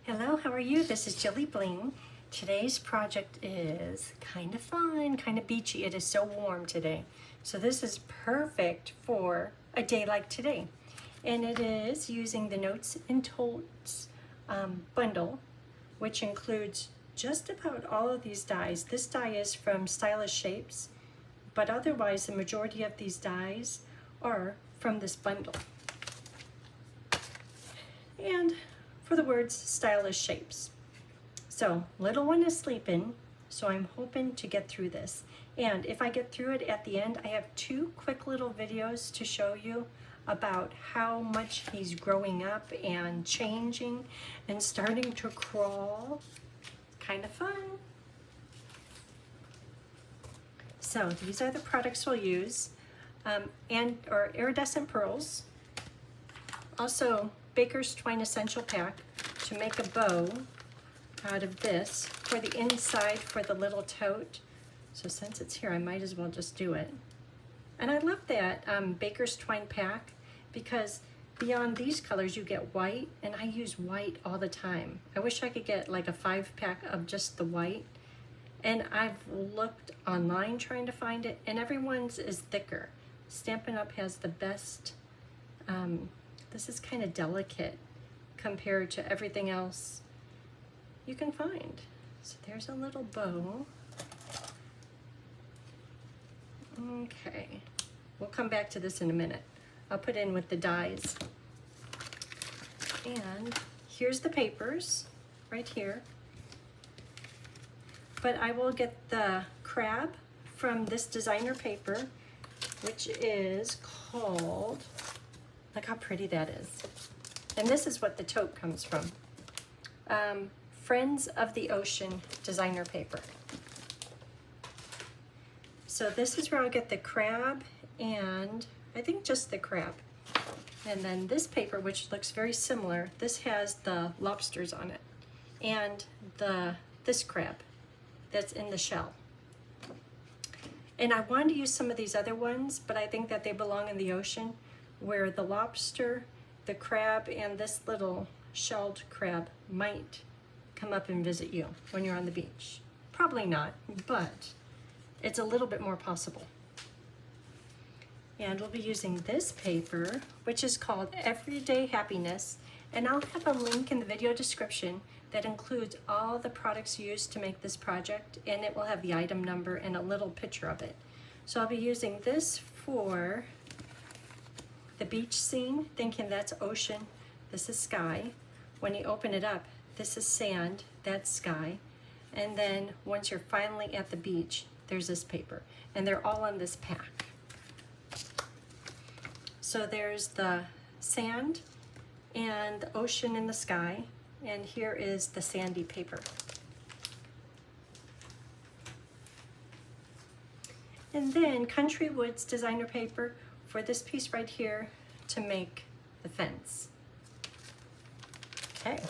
Hello, how are you? This is JilliBling. Today's project is kind of fun, kind of beachy. It is so warm today. So this is perfect for a day like today. And it is using the Notes and Totes bundle, which includes just about all of these dies. This die is from Stylish Shapes, but otherwise the majority of these dies are from this bundle. And for the words Stylish Shapes. So little one is sleeping, so I'm hoping to get through this. And if I get through it at the end, I have two quick little videos to show you about how much he's growing up and changing and starting to crawl. Kind of fun. So these are the products we'll use, or iridescent pearls. Also, Baker's Twine Essential Pack to make a bow out of this for the inside for the little tote. So since it's here, I might as well just do it. And I love that Baker's Twine pack because beyond these colors you get white, and I use white all the time. I wish I could get like a 5-pack of just the white. And I've looked online trying to find it, and everyone's is thicker. Stampin' Up! Has the best. This is kind of delicate compared to everything else you can find. So there's a little bow. Okay, we'll come back to this in a minute. I'll put in with the dies. And here's the papers right here. But I will get the crab from this designer paper, which is called, look how pretty that is. And this is what the tote comes from. Friends of the Ocean designer paper. So this is where I'll get the crab and I think just the crab. And then this paper, which looks very similar, this has the lobsters on it. And this crab that's in the shell. And I wanted to use some of these other ones, but I think that they belong in the ocean, where the lobster, the crab, and this little shelled crab might come up and visit you when you're on the beach. Probably not, but it's a little bit more possible. And we'll be using this paper, which is called Everyday Happiness, and I'll have a link in the video description that includes all the products used to make this project, and it will have the item number and a little picture of it. So I'll be using this for the beach scene, thinking that's ocean, this is sky. When you open it up, this is sand, that's sky. And then once you're finally at the beach, there's this paper. And they're all in this pack. So there's the sand and the ocean in the sky. And here is the sandy paper. And then Country Woods designer paper for this piece right here to make the fence. Okay,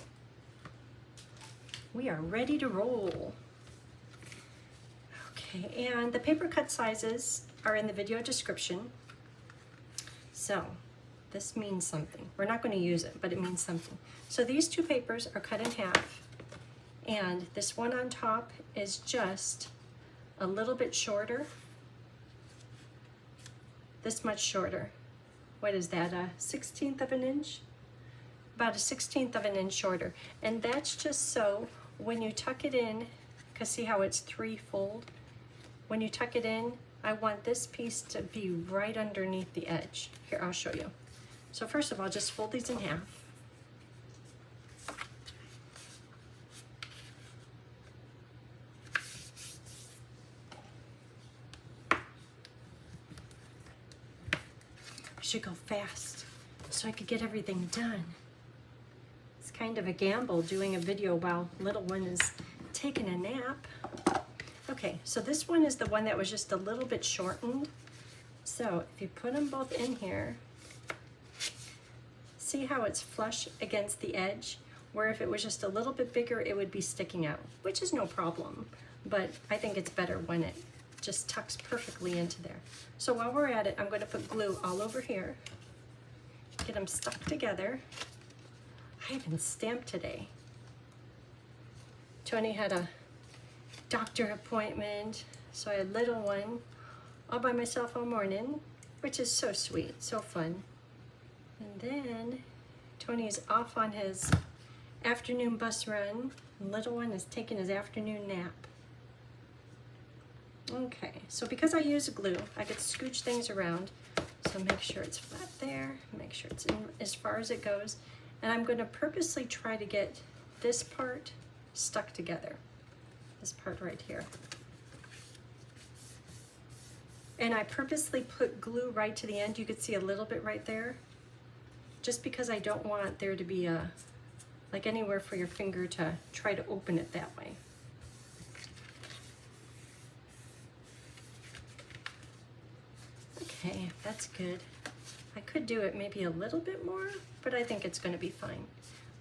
we are ready to roll. Okay, and the paper cut sizes are in the video description. So this means something. We're not going to use it, but it means something. So these two papers are cut in half, and this one on top is just a little bit shorter. This much shorter. What is that, a 1/16 of an inch? About a 1/16 of an inch shorter. And that's just so when you tuck it in, because see how it's 3-fold? When you tuck it in, I want this piece to be right underneath the edge. Here, I'll show you. So first of all, just fold these in half. I should go fast so I could get everything done. It's kind of a gamble doing a video while little one is taking a nap. Okay, so this one is the one that was just a little bit shortened. So if you put them both in here, see how it's flush against the edge? Where if it was just a little bit bigger, it would be sticking out, which is no problem. But I think it's better when it just tucks perfectly into there. So while we're at it, I'm going to put glue all over here, get them stuck together. I haven't stamped today. Tony had a doctor appointment, so I had little one all by myself all morning, which is so sweet, so fun. And then Tony's off on his afternoon bus run. Little one is taking his afternoon nap. Okay, so because I use glue, I could scooch things around. So make sure it's flat there, make sure it's in as far as it goes. And I'm going to purposely try to get this part stuck together. This part right here. And I purposely put glue right to the end. You could see a little bit right there. Just because I don't want there to be a, like anywhere for your finger to try to open it that way. Okay, that's good. I could do it maybe a little bit more, but I think it's going to be fine.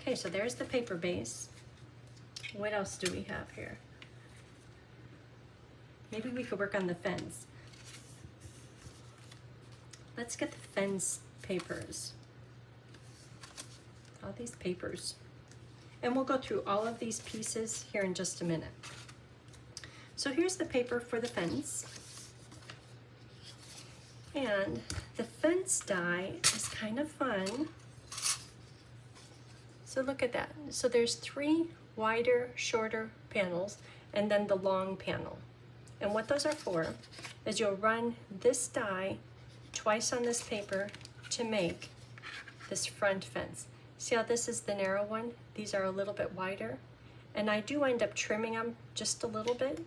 Okay, so there's the paper base. What else do we have here? Maybe we could work on the fence. Let's get the fence papers. All these papers. And we'll go through all of these pieces here in just a minute. So here's the paper for the fence. And the fence die is kind of fun. So look at that. So there's 3 wider, shorter panels, and then the long panel. And what those are for is you'll run this die twice on this paper to make this front fence. See how this is the narrow one? These are a little bit wider. And I do end up trimming them just a little bit.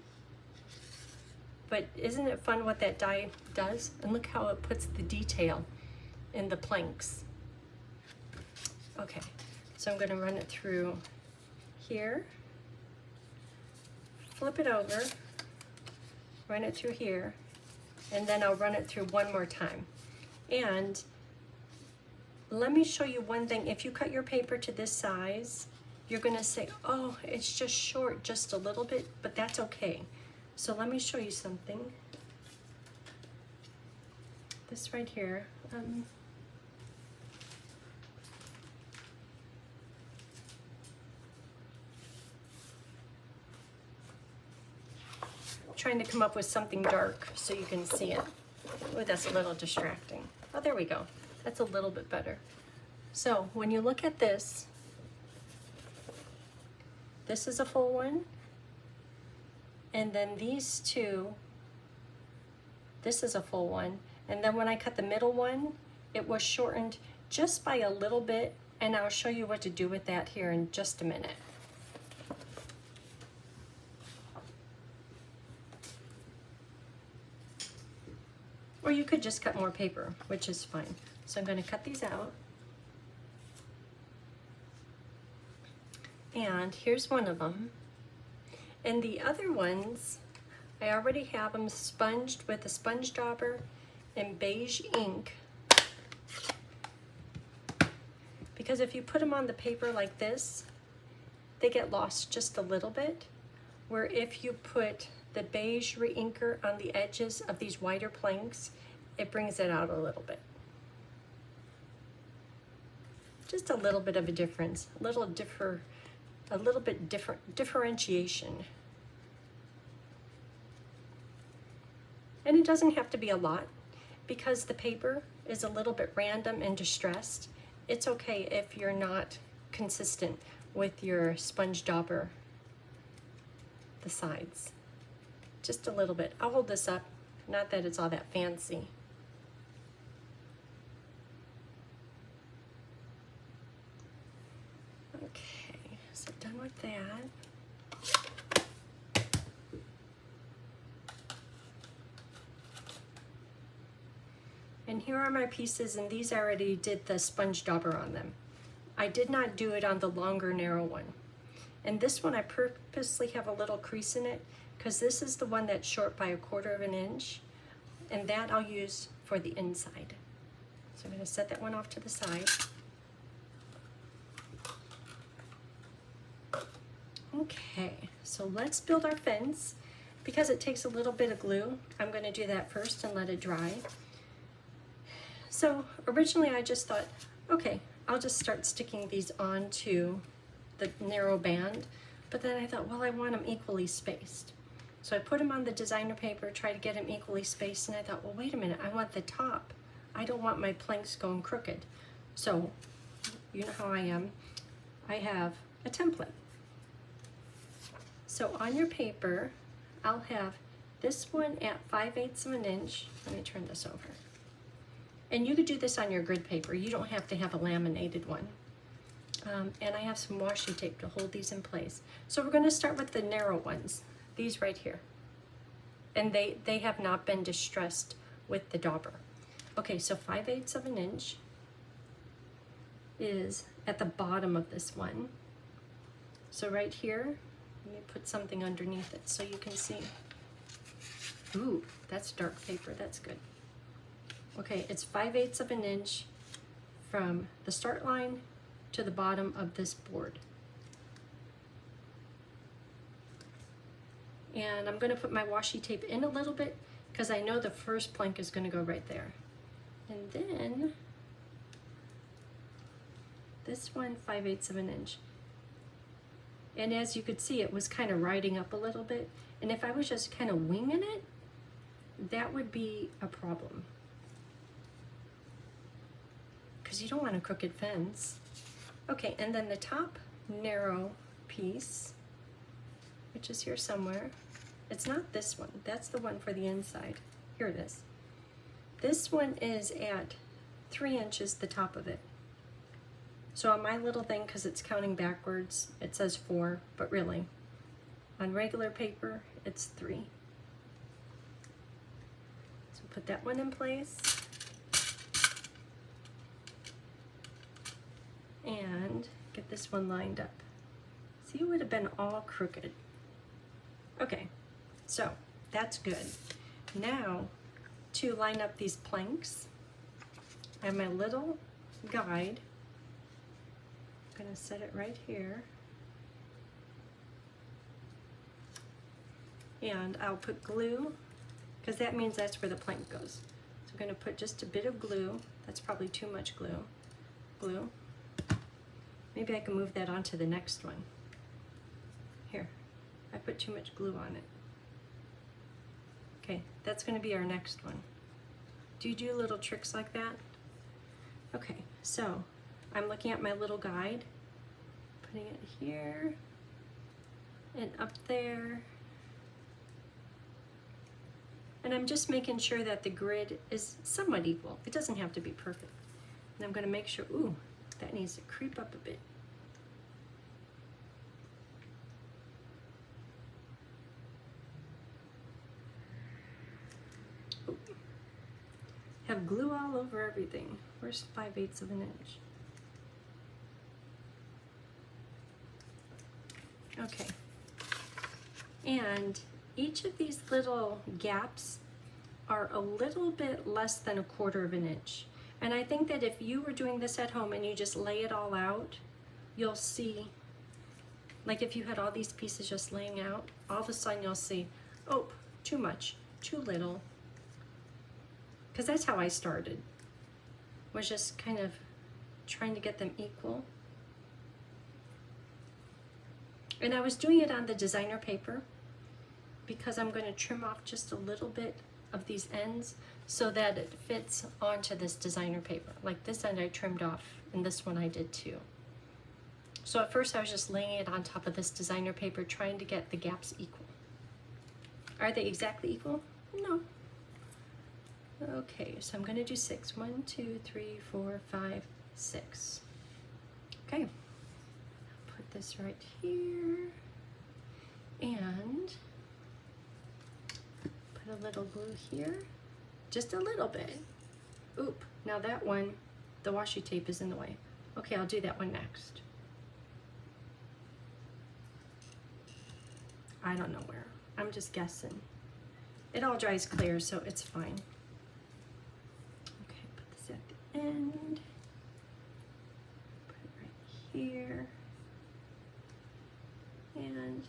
But isn't it fun what that die does? And look how it puts the detail in the planks. Okay, so I'm going to run it through here, flip it over, run it through here, and then I'll run it through one more time. And let me show you one thing. If you cut your paper to this size, you're going to say, oh, it's just short just a little bit, but that's okay. So let me show you something. This right here. Trying to come up with something dark so you can see it. Oh, that's a little distracting. Oh, there we go. That's a little bit better. So when you look at this, this is a full one. And then these two, this is a full one. And then when I cut the middle one, it was shortened just by a little bit. And I'll show you what to do with that here in just a minute. Or you could just cut more paper, which is fine. So I'm going to cut these out. And here's one of them. And the other ones, I already have them sponged with a sponge dauber and beige ink. Because if you put them on the paper like this, they get lost just a little bit. Where if you put the beige re-inker on the edges of these wider planks, it brings it out a little bit. Just a little bit of a difference, a little bit different differentiation. And it doesn't have to be a lot because the paper is a little bit random and distressed. It's okay if you're not consistent with your sponge dauber, the sides. Just a little bit. I'll hold this up, not that it's all that fancy. Okay, so done with that. And here are my pieces, and these I already did the sponge dauber on them. I did not do it on the longer, narrow one. And this one I purposely have a little crease in it because this is the one that's short by 1/4 inch, and that I'll use for the inside. So I'm going to set that one off to the side. Okay, so let's build our fence. Because it takes a little bit of glue, I'm going to do that first and let it dry. So originally I just thought, okay, I'll just start sticking these onto the narrow band. But then I thought, well, I want them equally spaced. So I put them on the designer paper, try to get them equally spaced, and I thought, well, wait a minute, I want the top. I don't want my planks going crooked. So, you know how I am. I have a template. So on your paper, I'll have this one at 5/8 of an inch. Let me turn this over. And you could do this on your grid paper. You don't have to have a laminated one. And I have some washi tape to hold these in place. So we're going to start with the narrow ones, these right here. And they have not been distressed with the dauber. Okay, so 5/8 of an inch is at the bottom of this one. So right here, let me put something underneath it so you can see. Ooh, that's dark paper, that's good. Okay, it's 5/8 of an inch from the start line to the bottom of this board. And I'm going to put my washi tape in a little bit because I know the first plank is going to go right there. And then this one, 5/8 of an inch. And as you could see, it was kind of riding up a little bit. And if I was just kind of winging it, that would be a problem. Because you don't want a crooked fence. Okay, and then the top narrow piece, which is here somewhere. It's not this one. That's the one for the inside. Here it is. This one is at 3 inches, the top of it. So on my little thing, because it's counting backwards, it says 4, but really, on regular paper, it's 3. So put that one in place. And get this one lined up. See, it would have been all crooked. Okay, so that's good. Now, to line up these planks, I have my little guide. I'm gonna set it right here. And I'll put glue, because that means that's where the plank goes. So I'm gonna put just a bit of glue. That's probably too much glue. Glue. Maybe I can move that onto the next one. Here, I put too much glue on it. Okay, that's gonna be our next one. Do you do little tricks like that? Okay, so I'm looking at my little guide, putting it here and up there. And I'm just making sure that the grid is somewhat equal. It doesn't have to be perfect. And I'm gonna make sure, ooh, that needs to creep up a bit. Ooh. Have glue all over everything. Where's 5/8 of an inch? Okay. And each of these little gaps are a little bit less than 1/4 of an inch. And I think that if you were doing this at home and you just lay it all out, you'll see, like if you had all these pieces just laying out, all of a sudden you'll see, oh, too much, too little. Because that's how I started, was just kind of trying to get them equal. And I was doing it on the designer paper because I'm going to trim off just a little bit of these ends so that it fits onto this designer paper. Like this end I trimmed off, and this one I did too. So at first I was just laying it on top of this designer paper trying to get the gaps equal. Are they exactly equal? No. Okay, so I'm gonna do 6. 1, 2, 3, 4, 5, 6. Okay, put this right here and put a little glue here. Just a little bit. Oop, now that one, the washi tape is in the way. Okay, I'll do that one next. I don't know where. I'm just guessing. It all dries clear, so it's fine. Okay, put this at the end. Put it right here. And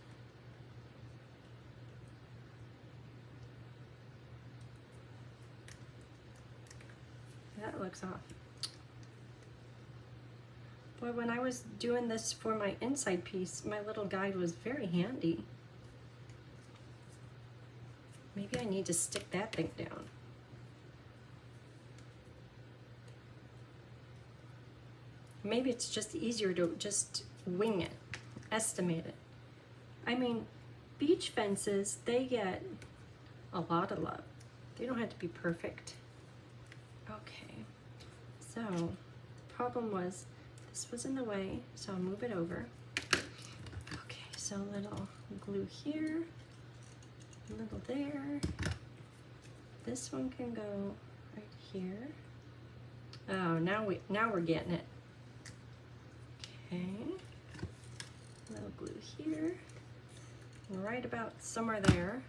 that looks off. Boy, when I was doing this for my inside piece, my little guide was very handy. Maybe I need to stick that thing down. Maybe it's just easier to just wing it, estimate it. I mean, beach fences, they get a lot of love. They don't have to be perfect. Okay, so problem was this was in the way, so I'll move it over. Okay, so a little glue here, a little there. This one can go right here. Oh, now we're getting it. Okay, a little glue here, right about somewhere there.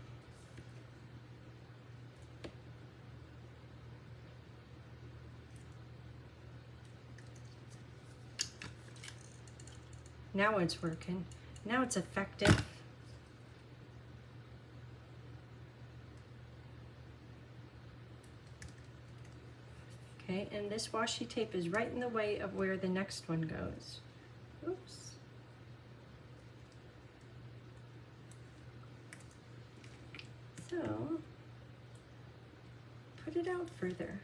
Now it's working. Now it's effective. Okay, and this washi tape is right in the way of where the next one goes. Oops. So, put it out further.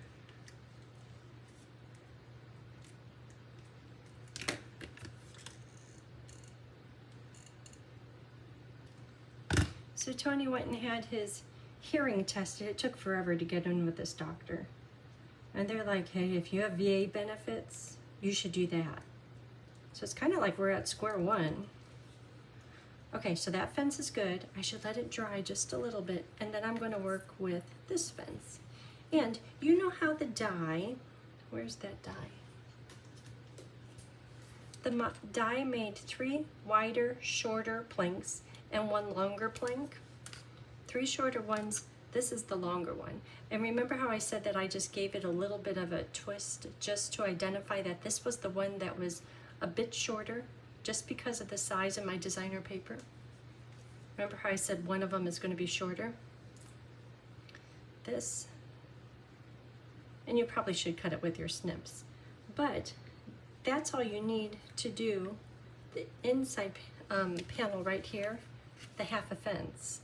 So Tony went and had his hearing tested. It took forever to get in with this doctor. And they're like, hey, if you have VA benefits, you should do that. So it's kind of like we're at square one. Okay, so that fence is good. I should let it dry just a little bit, and then I'm going to work with this fence. And you know how the die, where's that die? The die made 3 wider, shorter planks and 1 longer plank. 3 shorter ones, this is the longer one. And remember how I said that I just gave it a little bit of a twist just to identify that this was the one that was a bit shorter, just because of the size of my designer paper? Remember how I said one of them is going to be shorter? This, and you probably should cut it with your snips, but that's all you need to do the inside panel right here, the half a fence.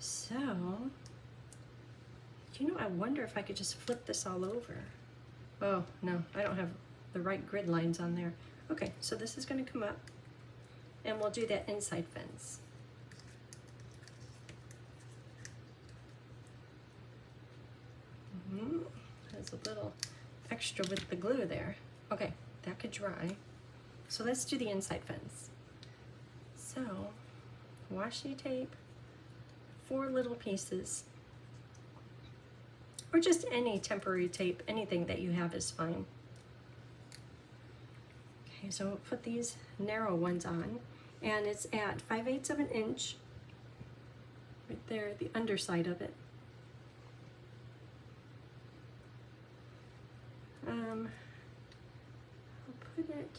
So, you know, I wonder if I could just flip this all over. Oh, no, I don't have the right grid lines on there. Okay, so this is going to come up, and we'll do that inside fence. There's a little extra with the glue there. Okay, that could dry. So let's do the inside fence. So, washi tape, 4 little pieces, or just any temporary tape, anything that you have is fine. Okay, so we'll put these narrow ones on, and it's at 5/8 of an inch, right there, the underside of it. I'll put it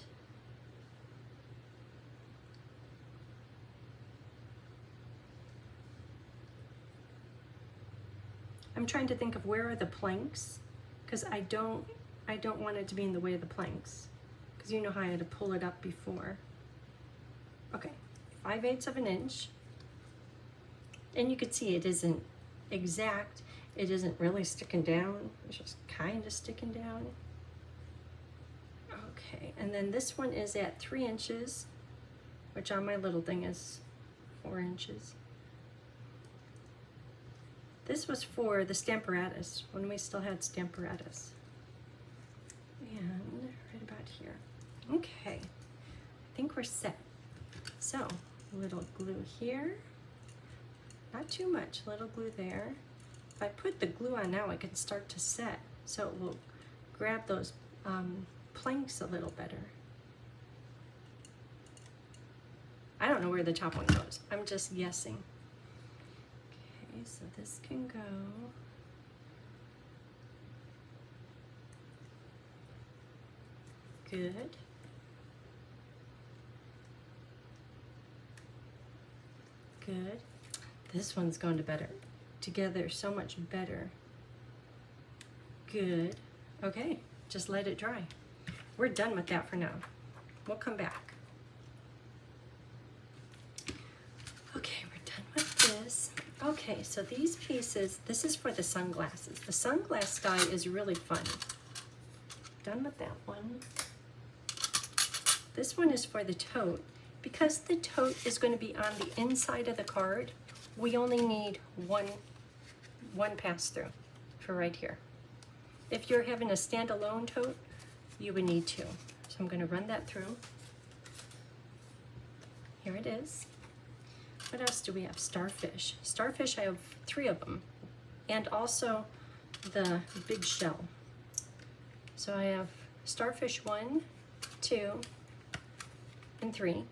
I'm trying to think of where are the planks, because I don't want it to be in the way of the planks, because you know how I had to pull it up before. Okay, 5/8 of an inch, and you could see it isn't exact. It isn't really sticking down. It's just kind of sticking down. Okay, and then this one is at 3 inches, which on my little thing is 4 inches. This was for the Stamparatus, when we still had Stamparatus. And right about here. Okay, I think we're set. So, a little glue here. Not too much, a little glue there. If I put the glue on now, it can start to set, so it will grab those planks a little better. I don't know where the top one goes. I'm just guessing. Okay, so this can go. Good. Good. This one's going to better. Together so much better. Good. Okay, just let it dry. We're done with that for now. We'll come back. Okay, we're done with this. Okay, so these pieces, this is for the sunglasses. The sunglass die is really fun. Done with that one. This one is for the tote. Because the tote is going to be on the inside of the card, we only need one pass through for right here. If you're having a standalone tote, you would need two. So I'm going to run that through. Here it is. What else do we have? Starfish. Starfish, I have 3 of them. And also the big shell. So I have starfish 1, 2, and 3.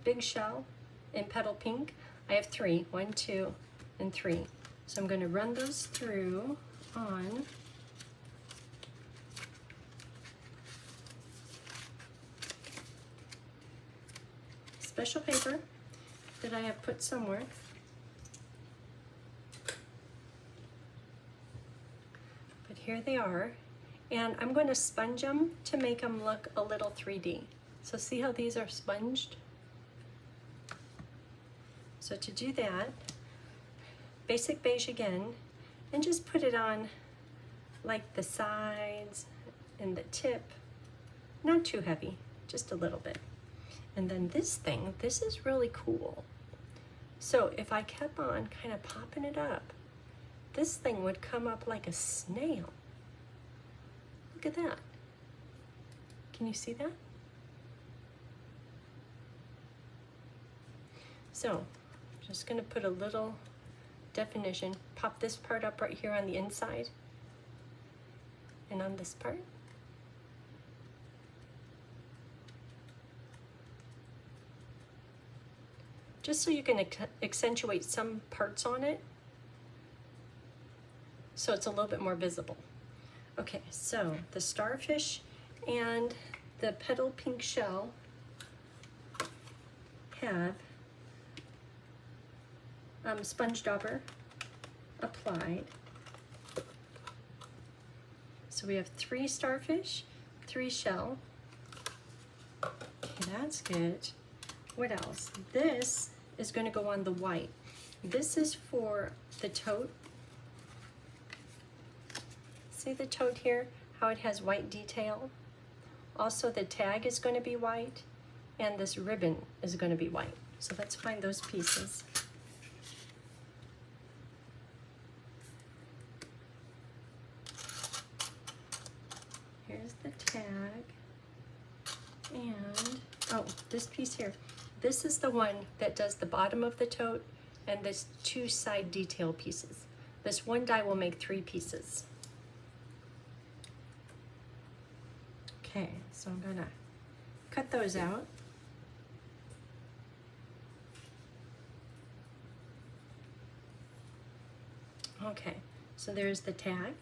Big shell in petal pink, I have 3. 1, 2, and 3. So I'm going to run those through on special paper that I have put somewhere. But here they are. And I'm going to sponge them to make them look a little 3D. So see how these are sponged? So to do that, basic beige again, and just put it on like the sides and the tip. Not too heavy, just a little bit. And then this thing, this is really cool. So if I kept on kind of popping it up, this thing would come up like a snail. Look at that. Can you see that? So, just gonna put a little definition, pop this part up right here on the inside and on this part. Just so you can accentuate some parts on it so it's a little bit more visible. Okay, so the starfish and the petal pink shell have sponge dauber applied. So we have 3 starfish, 3 shell. Okay, that's good. What else? This is going to go on the white. This is for the tote. See the tote here? How it has white detail? Also the tag is going to be white and this ribbon is going to be white. So let's find those pieces. Here's the tag. And, oh, this piece here. This is the one that does the bottom of the tote and this 2 side detail pieces. This one die will make 3 pieces. Okay, so I'm gonna cut those out. Okay, so there's the tag.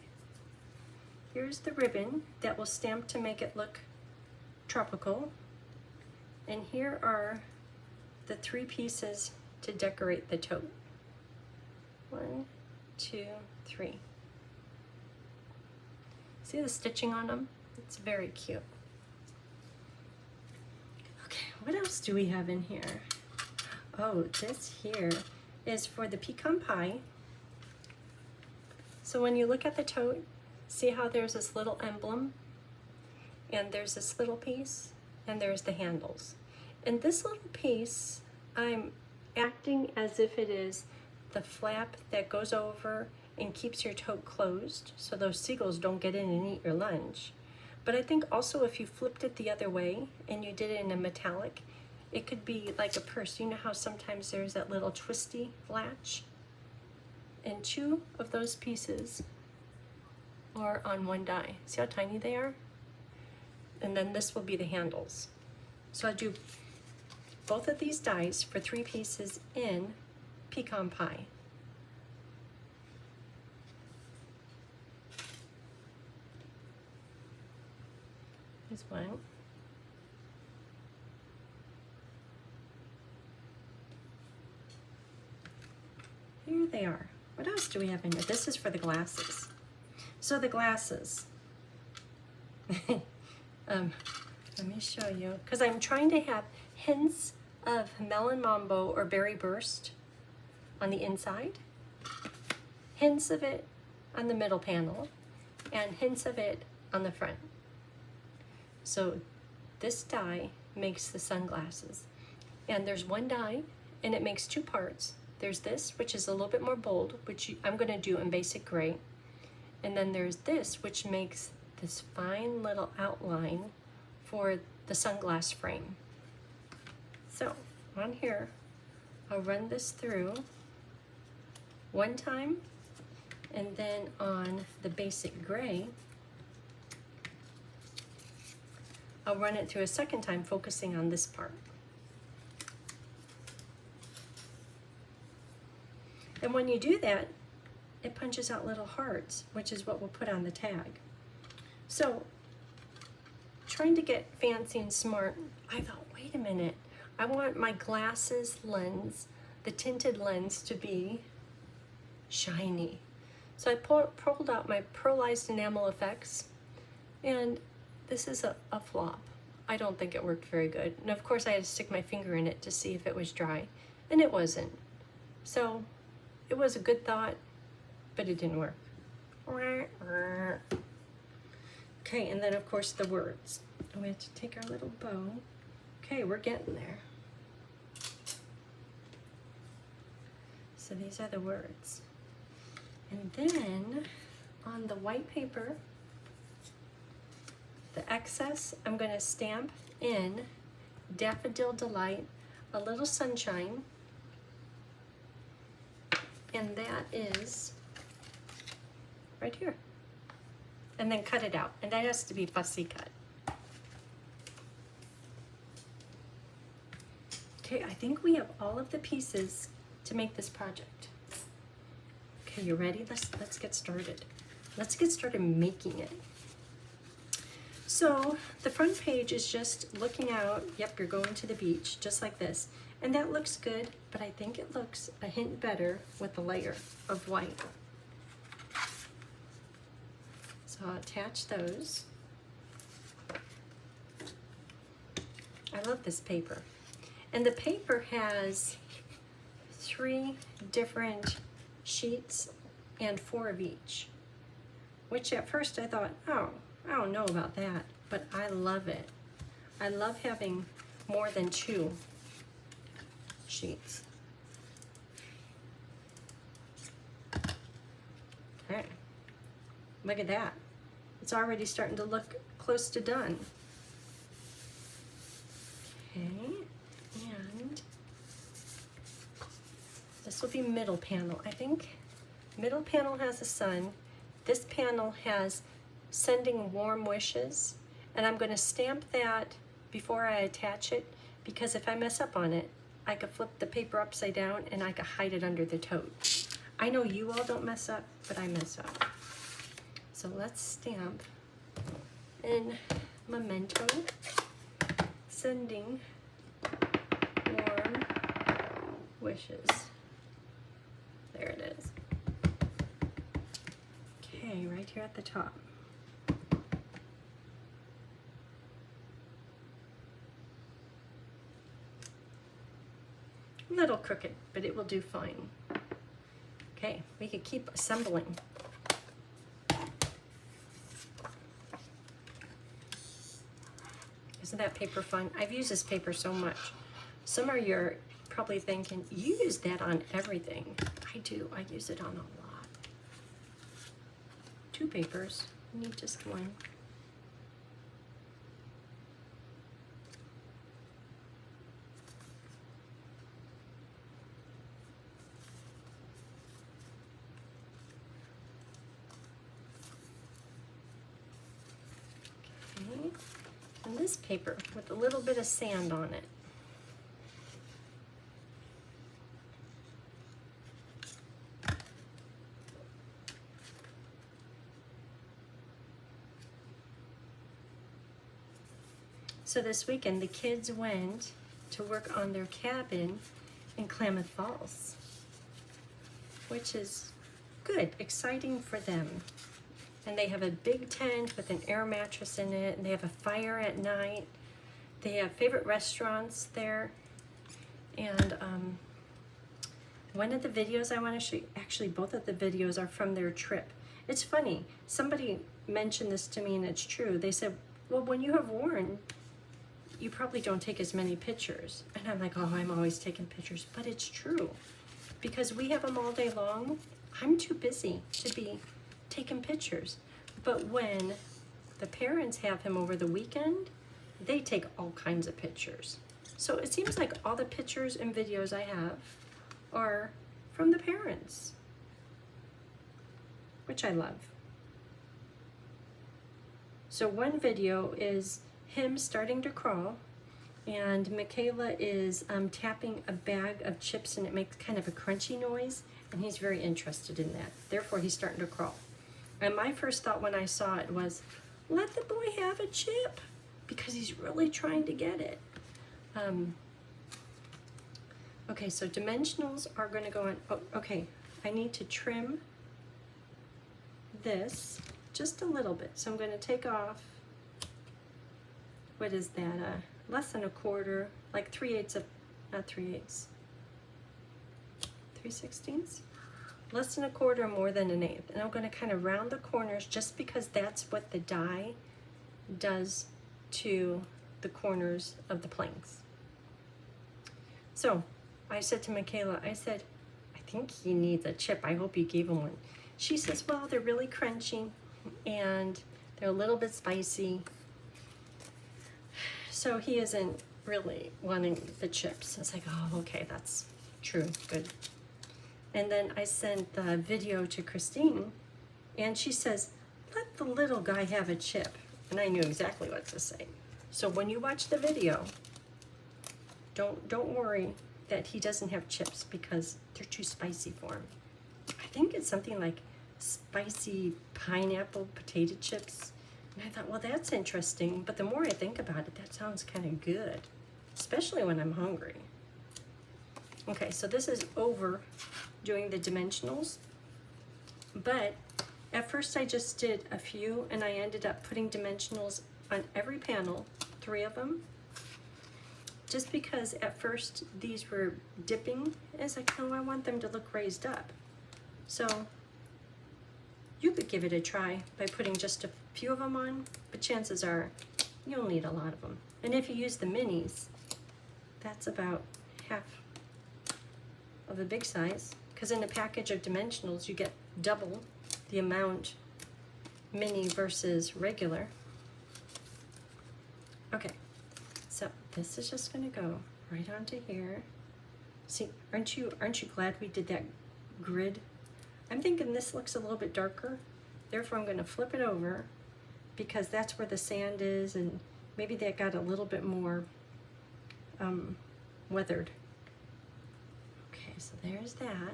Here's the ribbon that will stamp to make it look tropical. And here are the 3 pieces to decorate the tote. 1, 2, 3. See the stitching on them? It's very cute. Okay, what else do we have in here? Oh, this here is for the pecan pie. So when you look at the tote, see how there's this little emblem? And there's this little piece, and there's the handles. And this little piece, I'm acting as if it is the flap that goes over and keeps your tote closed so those seagulls don't get in and eat your lunch. But I think also if you flipped it the other way and you did it in a metallic, it could be like a purse. You know how sometimes there's that little twisty latch? And 2 of those pieces are on 1 die. See how tiny they are? And then this will be the handles. So I'll do both of these dies for 3 pieces in pecan pie. Here's one. Here they are. What else do we have in here? This is for the glasses. So the glasses. Let me show you, because I'm trying to have hints of melon mambo or berry burst on the inside, hints of it on the middle panel, and hints of it on the front. So this die makes the sunglasses. And there's one die, and it makes two parts. There's this, which is a little bit more bold, which I'm gonna do in basic gray. And then there's this, which makes this fine little outline for the sunglass frame. So on here, I'll run this through one time, and then on the basic gray, I'll run it through a second time, focusing on this part. And when you do that, it punches out little hearts, which is what we'll put on the tag. So, trying to get fancy and smart, I thought, wait a minute, I want my glasses lens, the tinted lens, to be shiny. So I pulled out my pearlized enamel effects, and this is a flop. I don't think it worked very good. And of course I had to stick my finger in it to see if it was dry, and it wasn't. So it was a good thought, but it didn't work. Okay, and then of course the words. We have to take our little bow. Okay, we're getting there. So these are the words. And then on the white paper, the excess, I'm going to stamp in Daffodil Delight, a little sunshine, and that is right here. And then cut it out, and that has to be fussy cut. Okay, I think we have all of the pieces to make this project. Okay, you ready? Let's get started. Let's get started making it. So the front page is just looking out. Yep, you're going to the beach, just like this. And that looks good, but I think it looks a hint better with the layer of white. So I'll attach those. I love this paper. And the paper has 3 different sheets and 4 of each, which at first I thought, oh, I don't know about that, but I love it. I love having more than 2 sheets. Okay, look at that. It's already starting to look close to done. Okay, and this will be middle panel. I think middle panel has a sun. This panel has sending warm wishes, and I'm going to stamp that before I attach it, because if I mess up on it, I could flip the paper upside down and I could hide it under the tote. I know you all don't mess up, but I mess up. So let's stamp in Memento, sending warm wishes. There it is. Okay, right here at the top. A little crooked, but it will do fine. Okay, we could keep assembling. Isn't that paper fun? I've used this paper so much. Some of you are probably thinking, you use that on everything. I do, I use it on a lot. 2 papers, you need just 1. Okay, and this paper with a little bit of sand on it. So this weekend, the kids went to work on their cabin in Klamath Falls, which is good, exciting for them. And they have a big tent with an air mattress in it, and they have a fire at night. They have favorite restaurants there. And one of the videos I want to show you, actually both of the videos are from their trip. It's funny, somebody mentioned this to me and it's true. They said, well, when you have Warren, you probably don't take as many pictures. And I'm like, oh, I'm always taking pictures. But it's true, because we have them all day long. I'm too busy to be taking pictures. But when the parents have him over the weekend, they take all kinds of pictures. So it seems like all the pictures and videos I have are from the parents, which I love. So one video is him starting to crawl, and Michaela is tapping a bag of chips, and it makes kind of a crunchy noise, and he's very interested in that. Therefore, he's starting to crawl. And my first thought when I saw it was, let the boy have a chip, because he's really trying to get it. Okay, so dimensionals are going to go on. Oh, okay, I need to trim this just a little bit. So I'm going to take off, what is that, less than a quarter, like 3/8 of, not 3/8, 3/16, less than a quarter, more than an eighth. And I'm going to kind of round the corners, just because that's what the die does to the corners of the planks. So I said to Michaela, I said, I think he needs a chip. I hope you gave him one. She says, well, they're really crunchy and they're a little bit spicy. So he isn't really wanting the chips. I was like, oh, okay, that's true, good. And then I sent the video to Christine, and she says, let the little guy have a chip. And I knew exactly what to say. So when you watch the video, don't worry that he doesn't have chips, because they're too spicy for him. I think it's something like spicy pineapple potato chips. And I thought, well, that's interesting. But the more I think about it, that sounds kind of good, especially when I'm hungry. Okay, so this is over doing the dimensionals. But at first I just did a few, and I ended up putting dimensionals on every panel, 3 of them. Just because at first these were dipping, it's like, no, I want them to look raised up. So you could give it a try by putting just a few of them on, but chances are you'll need a lot of them. And if you use the minis, that's about half of the big size, because in a package of dimensionals you get double the amount mini versus regular. Okay, so this is just going to go right onto here. See, aren't you glad we did that grid? I'm thinking this looks a little bit darker, therefore I'm going to flip it over, because that's where the sand is, and maybe that got a little bit more weathered. Okay, so there's that.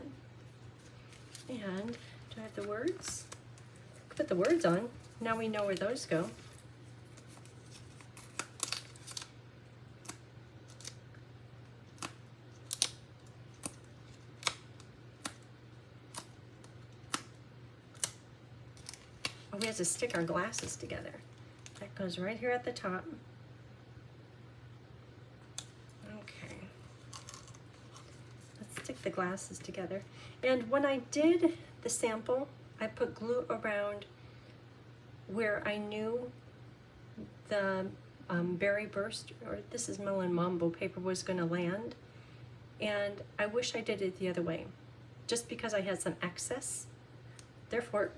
And do I have the words? Put the words on. Now we know where those go. Oh, we have to stick our glasses together. That goes right here at the top. Okay. Let's stick the glasses together. And when I did the sample, I put glue around where I knew the berry burst, or this is melon mambo paper, was going to land. And I wish I did it the other way, just because I had some excess. Therefore,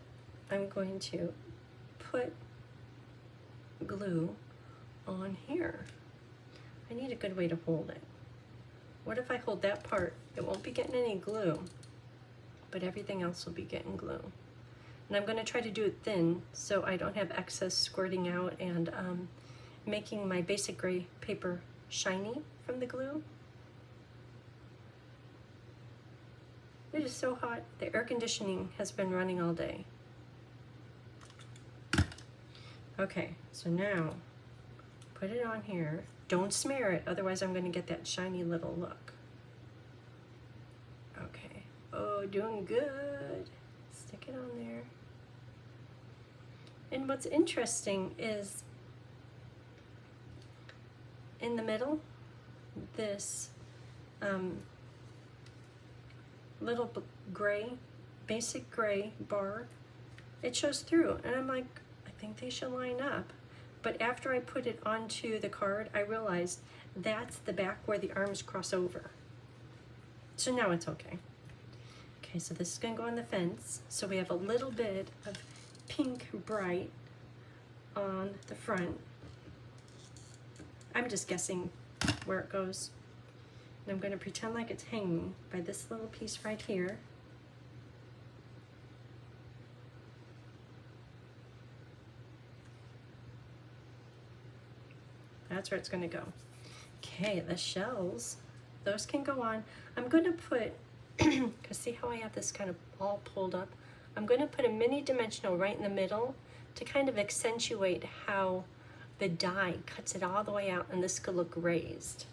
I'm going to put glue on here. I need a good way to hold it. What if I hold that part? It won't be getting any glue, but everything else will be getting glue. And I'm going to try to do it thin so I don't have excess squirting out and making my basic gray paper shiny from the glue. It is so hot. The air conditioning has been running all day. Okay, so now put it on here. Don't smear it, otherwise I'm going to get that shiny little look. Okay, oh, doing good. Stick it on there. And what's interesting is in the middle, this little gray, basic gray bar, it shows through. And I'm like, I think they should line up. But after I put it onto the card, I realized that's the back where the arms cross over. So now it's okay. Okay, so this is gonna go on the fence. So we have a little bit of pink bright on the front. I'm just guessing where it goes. And I'm gonna pretend like it's hanging by this little piece right here. That's where it's gonna go. Okay, the shells, those can go on. I'm gonna put, cause see how I have this kind of all pulled up? I'm gonna put a mini dimensional right in the middle to kind of accentuate how the die cuts it all the way out, and this could look raised.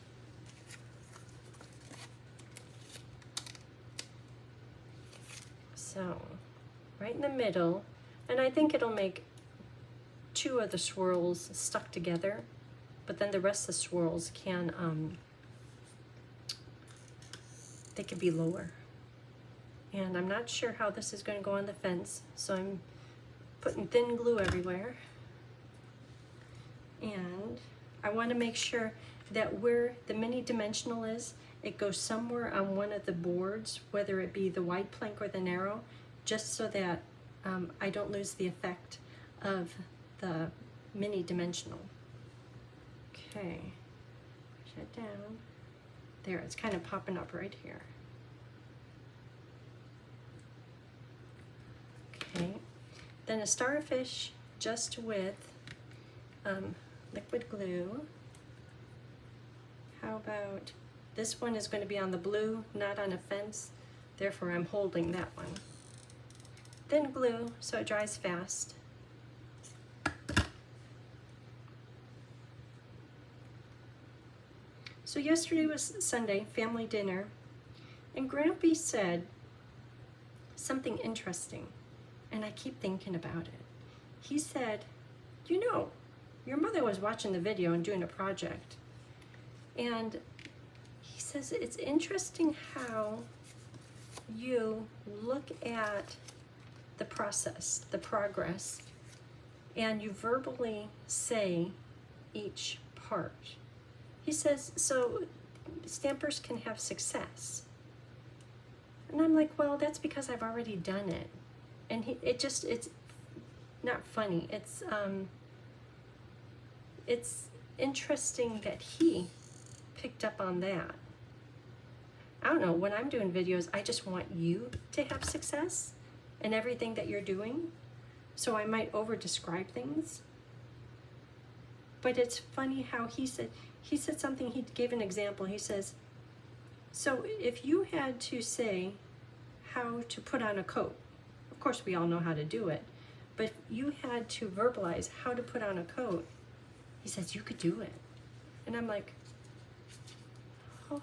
So, right in the middle, and I think it'll make 2 of the swirls stuck together, but then the rest of the swirls can, they could be lower. And I'm not sure how this is going to go on the fence, so I'm putting thin glue everywhere. And I want to make sure that where the mini dimensional is, it goes somewhere on one of the boards, whether it be the wide plank or the narrow, just so that I don't lose the effect of the mini dimensional. Okay, push that down. There, it's kind of popping up right here. Okay, then a starfish just with liquid glue. How about, this one is going to be on the blue, not on a fence, therefore I'm holding that one. Thin glue so it dries fast. So yesterday was Sunday, family dinner, and Grampy said something interesting, and I keep thinking about it. He said, you know, your mother was watching the video and doing a project, and he says it's interesting how you look at the process, the progress, and you verbally say each part. He says, so stampers can have success. And I'm like, well, that's because I've already done it. And it's not funny. It's interesting that he picked up on that. I don't know, when I'm doing videos, I just want you to have success in everything that you're doing. So I might over describe things. But it's funny how he said something, he gave an example. He says, so if you had to say how to put on a coat, of course we all know how to do it, but if you had to verbalize how to put on a coat, he says you could do it. And I'm like, oh.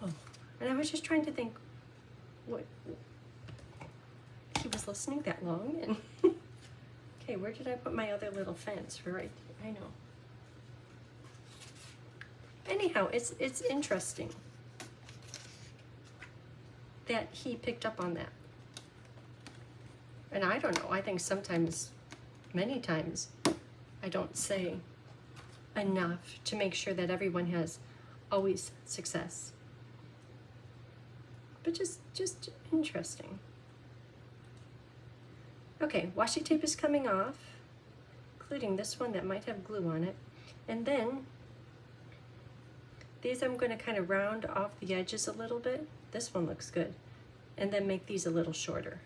And I was just trying to think, what, he was listening that long? And okay, where did I put my other little fence? Right, I know. Anyhow, it's interesting that he picked up on that. And I don't know, I think sometimes, many times, I don't say enough to make sure that everyone has always success. But just interesting. Okay, washi tape is coming off, including this one that might have glue on it. And then these I'm going to kind of round off the edges a little bit. This one looks good. And then make these a little shorter.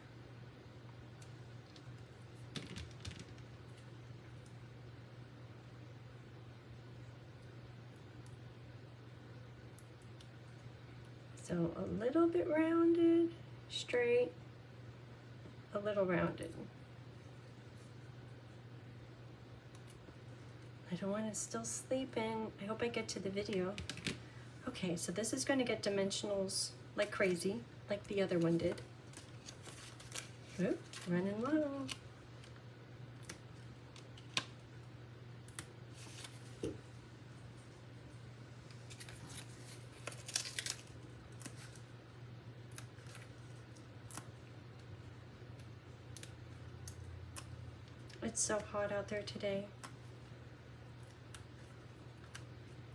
So a little bit rounded, straight, a little rounded. I don't want it still sleeping. I hope I get to the video. Okay, so this is going to get dimensionals like crazy, like the other one did. Oop, running low. It's so hot out there today.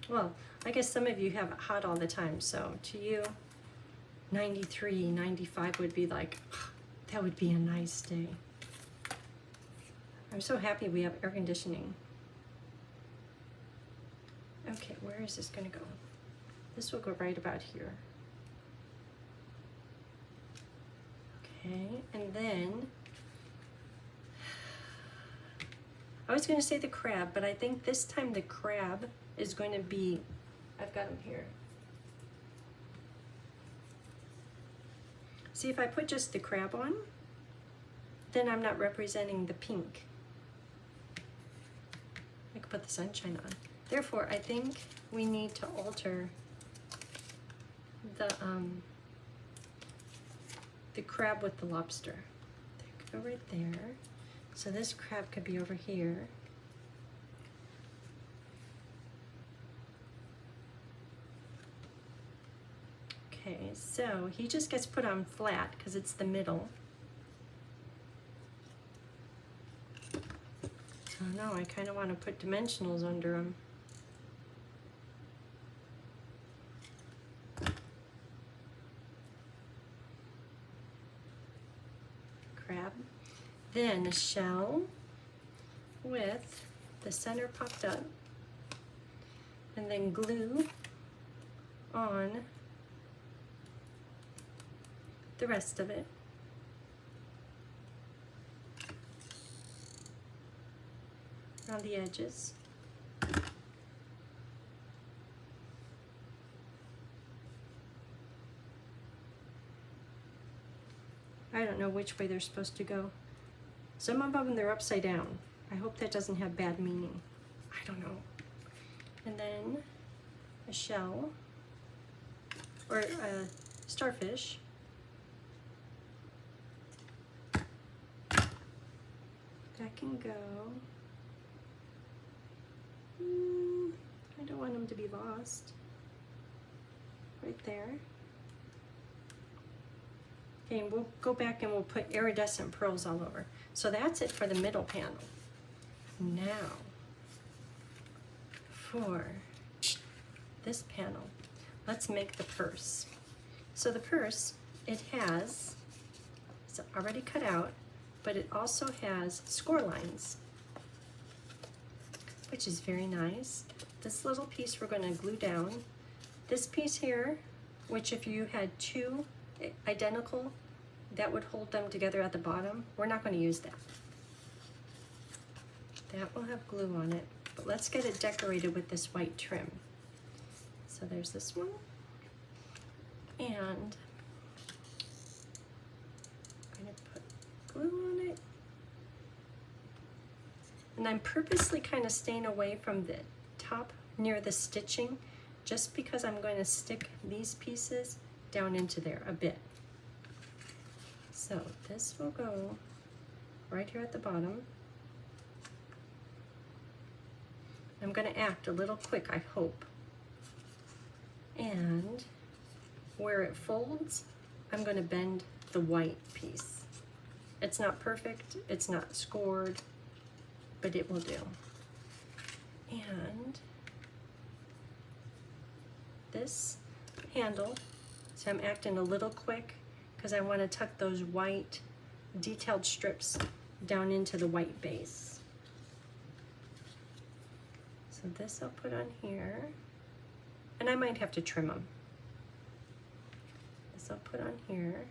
Well, I guess some of you have it hot all the time, so to you, 93, 95 would be like, that would be a nice day. I'm so happy we have air conditioning. Okay, where is this gonna go? This will go right about here. Okay, and then, I was gonna say the crab, but I think this time the crab is going to be, I've got them here. See, if I put just the crab on, then I'm not representing the pink. I could put the sunshine on. Therefore, I think we need to alter the crab with the lobster. They could go right there. So this crab could be over here. Okay, so he just gets put on flat because it's the middle. Oh no, I kind of want to put dimensionals under him. Crab. Then a shell with the center popped up. And then glue on the rest of it. Around the edges. I don't know which way they're supposed to go. Some of them, they're upside down. I hope that doesn't have bad meaning. I don't know. And then a shell, or a starfish. That can go. I don't want them to be lost. Right there. Okay, and we'll go back and we'll put iridescent pearls all over. So that's it for the middle panel. Now, for this panel, let's make the purse. So the purse, it's already cut out, but it also has score lines, which is very nice. This little piece we're going to glue down. This piece here, which if you had two identical, that would hold them together at the bottom. We're not going to use that. That will have glue on it, but let's get it decorated with this white trim. So there's this one, and I'm going to put glue on it. And I'm purposely kind of staying away from the top near the stitching, just because I'm going to stick these pieces down into there a bit. So this will go right here at the bottom. I'm going to act a little quick, I hope. And where it folds, I'm going to bend the white piece. It's not perfect, it's not scored, but it will do. And this handle, so I'm acting a little quick because I want to tuck those white detailed strips down into the white base. So this I'll put on here, and I might have to trim them. This I'll put on here.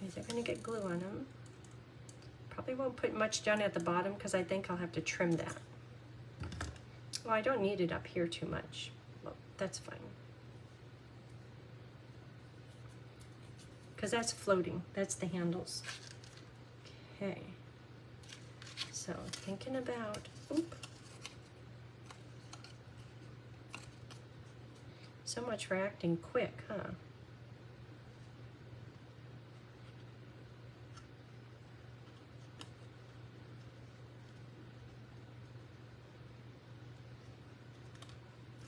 These are going to get glue on them. Probably won't put much down at the bottom because I think I'll have to trim that. Well, I don't need it up here too much. Well, that's fine. Because that's floating. That's the handles. Okay. So thinking about, oop. So much for acting quick, huh?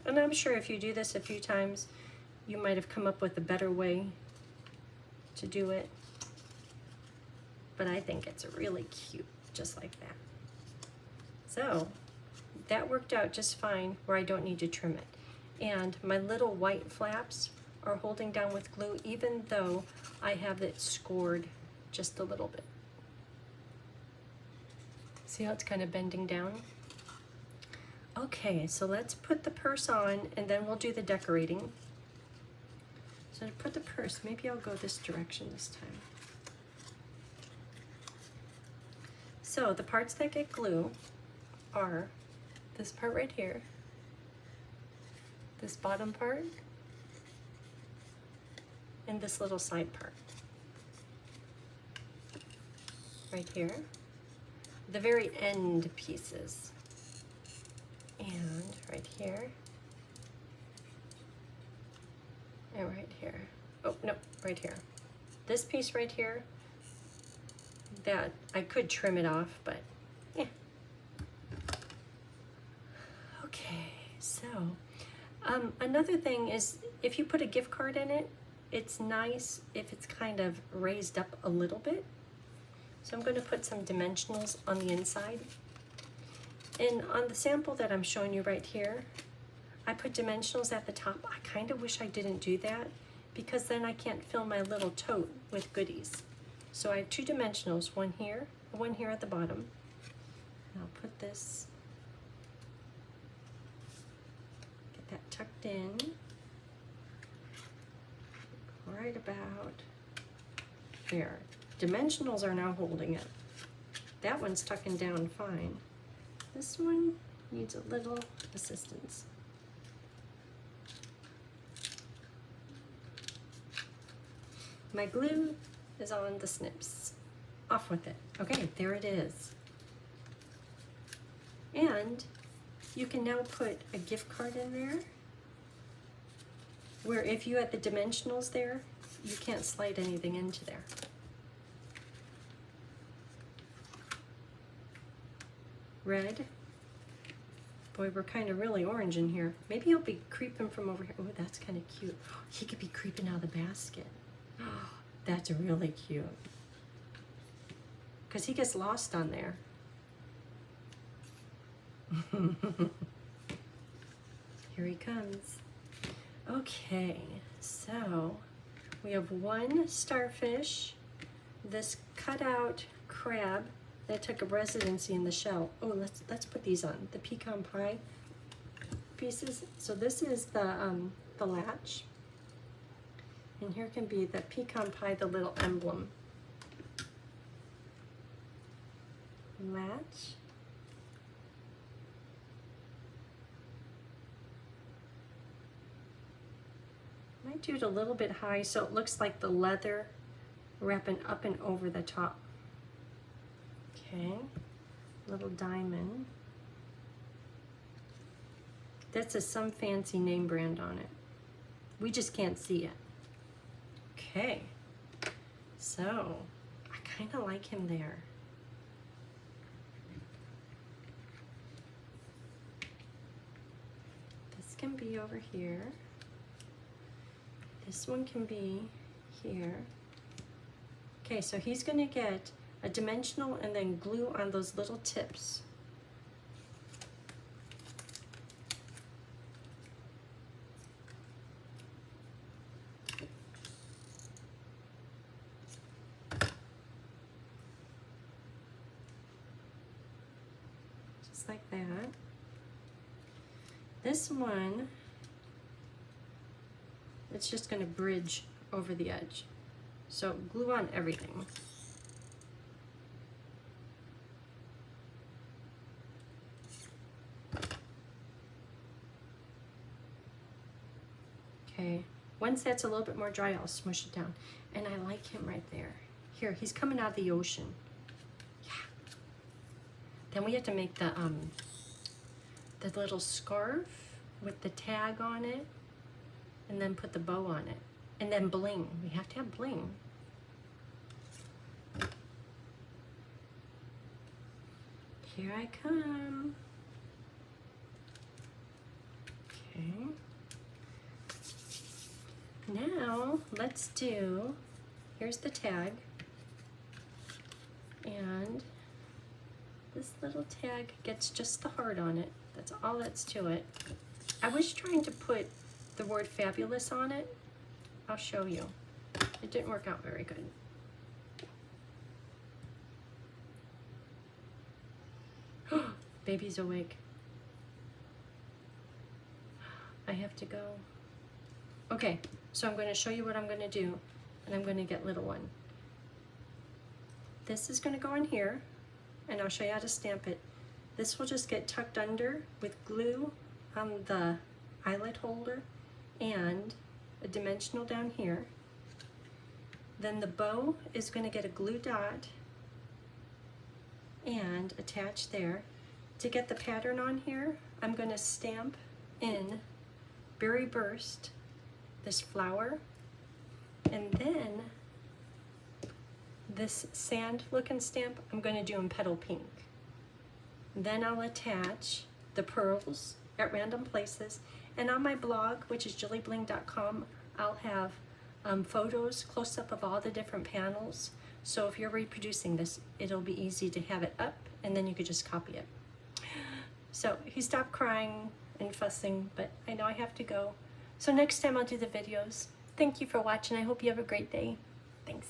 And I'm sure if you do this a few times, you might have come up with a better way to do it. But I think it's really cute, just like that. So that worked out just fine where I don't need to trim it. And my little white flaps are holding down with glue even though I have it scored just a little bit. See how it's kind of bending down? Okay, so let's put the purse on and then we'll do the decorating. So to put the purse, maybe I'll go this direction this time. So the parts that get glue are this part right here, this bottom part, and this little side part. Right here. The very end pieces. And right here. And right here. Oh, no, right here. This piece right here, that I could trim it off, but yeah. Okay, so another thing is if you put a gift card in it, it's nice if it's kind of raised up a little bit. So I'm going to put some dimensionals on the inside. And on the sample that I'm showing you right here, I put dimensionals at the top. I kind of wish I didn't do that because then I can't fill my little tote with goodies. So I have two dimensionals, one here at the bottom. And I'll put this, get that tucked in, right about there. Dimensionals are now holding it. That one's tucking down fine. This one needs a little assistance. My glue is on the snips. Off with it. Okay, there it is. And you can now put a gift card in there where if you had the dimensionals there, you can't slide anything into there. Red. Boy, we're kind of really orange in here. Maybe he'll be creeping from over here. Oh, that's kind of cute. He could be creeping out of the basket. Oh, that's really cute. Because he gets lost on there. Here he comes. Okay, so we have one starfish, this cutout crab that took a residency in the shell. Oh, let's put these on, the pecan pie pieces. So this is the latch, and here can be the pecan pie, the little emblem. Latch. Might do it a little bit high so it looks like the leather wrapping up and over the top. Okay, little diamond. That says some fancy name brand on it. We just can't see it. Okay, so I kind of like him there. This can be over here. This one can be here. Okay, so he's going to get a dimensional and then glue on those little tips. Just like that. This one, it's just going to bridge over the edge. So glue on everything. Okay, once that's a little bit more dry, I'll smush it down. And I like him right there. Here, he's coming out of the ocean. Yeah. Then we have to make the little scarf with the tag on it, and then put the bow on it, and then bling. We have to have bling. Here I come. Okay. Okay. Now let's do, here's the tag, and this little tag gets just the heart on it. That's all that's to it. I was trying to put the word fabulous on it. I'll show you. It didn't work out very good. Baby's awake. I have to go. Okay, so I'm going to show you what I'm going to do, and I'm going to get little one. This is going to go in here, and I'll show you how to stamp it. This will just get tucked under with glue on the eyelet holder and a dimensional down here. Then the bow is going to get a glue dot and attach there. To get the pattern on here, I'm going to stamp in Berry Burst this flower, and then this sand looking stamp I'm going to do in Petal Pink. Then I'll attach the pearls at random places, and on my blog, which is JilliBling.com, I'll have photos, close-up of all the different panels, so if you're reproducing this, it'll be easy to have it up, and then you could just copy it. So he stopped crying and fussing, but I know I have to go. So next time I'll do the videos. Thank you for watching. I hope you have a great day. Thanks.